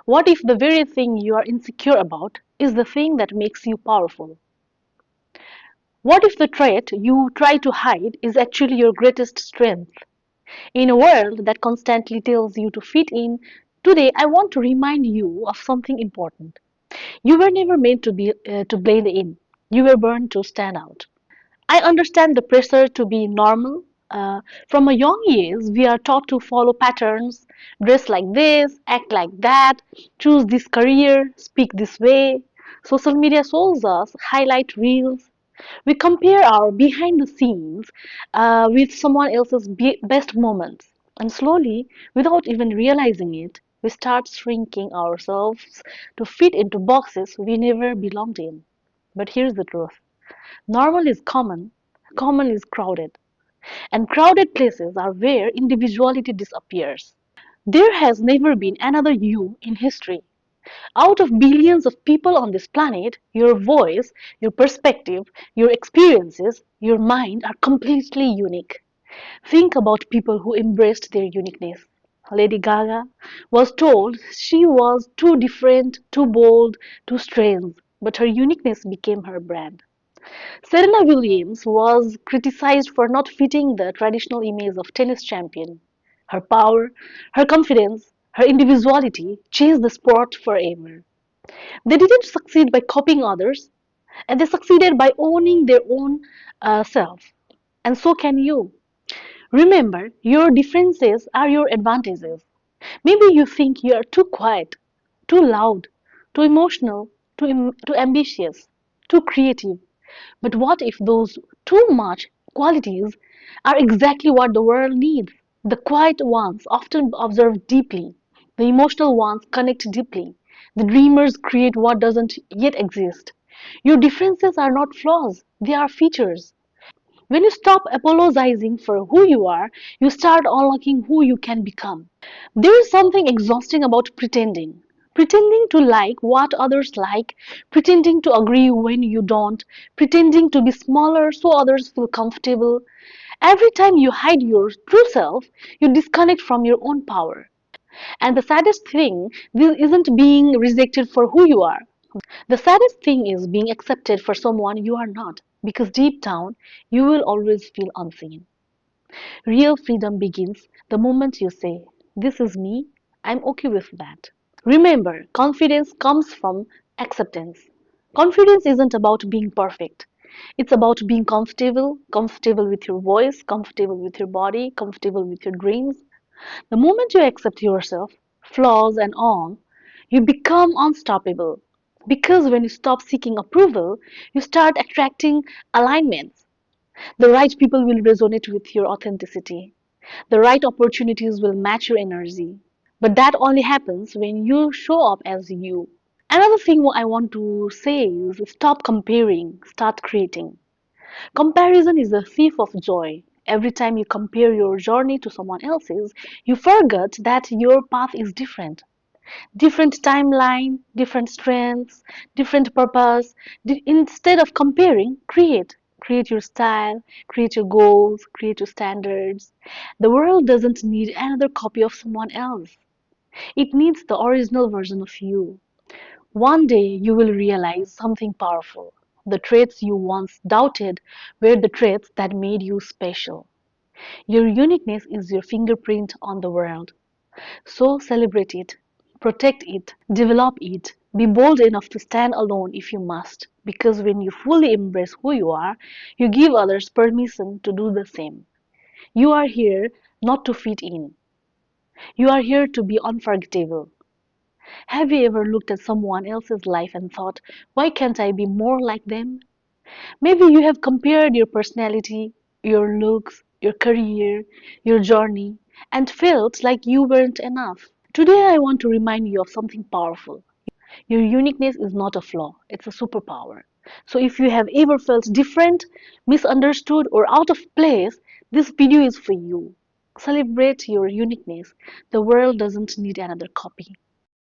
What if the very thing you are insecure about is the thing that makes you powerful? What if the trait you try to hide is actually your greatest strength? In a world that constantly tells you to fit in, today I want to remind you of something important. You were never meant to blend in. You were born to stand out. I understand the pressure to be normal. From a young age, we are taught to follow patterns, dress like this, act like that, choose this career, speak this way. Social media shows us highlight reels. We compare our behind the scenes with someone else's best moments. And slowly, without even realizing it, we start shrinking ourselves to fit into boxes we never belonged in. But here's the truth. Normal is common, common is crowded, and crowded places are where individuality disappears. There has never been another you in history. Out of billions of people on this planet, your voice, your perspective, your experiences, your mind are completely unique. Think about people who embraced their uniqueness. Lady Gaga was told she was too different, too bold, too strange, but her uniqueness became her brand. Serena Williams was criticized for not fitting the traditional image of tennis champion. Her power, her confidence, her individuality changed the sport forever. They didn't succeed by copying others, and they succeeded by owning their own self. And so can you. Remember, your differences are your advantages. Maybe you think you are too quiet, too loud, too emotional, too ambitious, too creative. But what if those too much qualities are exactly what the world needs? The quiet ones often observe deeply, the emotional ones connect deeply, the dreamers create what doesn't yet exist. Your differences are not flaws, they are features. When you stop apologizing for who you are, you start unlocking who you can become. There is something exhausting about pretending. Pretending to like what others like, pretending to agree when you don't, pretending to be smaller so others feel comfortable. Every time you hide your true self, you disconnect from your own power. And the saddest thing, this isn't being rejected for who you are. The saddest thing is being accepted for someone you are not, because deep down, you will always feel unseen. Real freedom begins the moment you say, "This is me, I'm okay with that." Remember, confidence comes from acceptance. Confidence isn't about being perfect. It's about being comfortable, comfortable with your voice, comfortable with your body, comfortable with your dreams. The moment you accept yourself, flaws and all, you become unstoppable. Because when you stop seeking approval, you start attracting alignments. The right people will resonate with your authenticity. The right opportunities will match your energy. But that only happens when you show up as you. Another thing I want to say is stop comparing, start creating. Comparison is a thief of joy. Every time you compare your journey to someone else's, you forget that your path is different. Different timeline, different strengths, different purpose. Instead of comparing, create. Create your style, create your goals, create your standards. The world doesn't need another copy of someone else. It needs the original version of you. One day you will realize something powerful. The traits you once doubted were the traits that made you special. Your uniqueness is your fingerprint on the world. So celebrate it, protect it, develop it. Be bold enough to stand alone if you must, because when you fully embrace who you are, you give others permission to do the same. You are here not to fit in. You are here to be unforgettable. Have you ever looked at someone else's life and thought, why can't I be more like them? Maybe you have compared your personality, your looks, your career, your journey, and felt like you weren't enough. Today, I want to remind you of something powerful. Your uniqueness is not a flaw, it's a superpower. So, if you have ever felt different, misunderstood, or out of place, this video is for you. Celebrate your uniqueness. The world doesn't need another copy.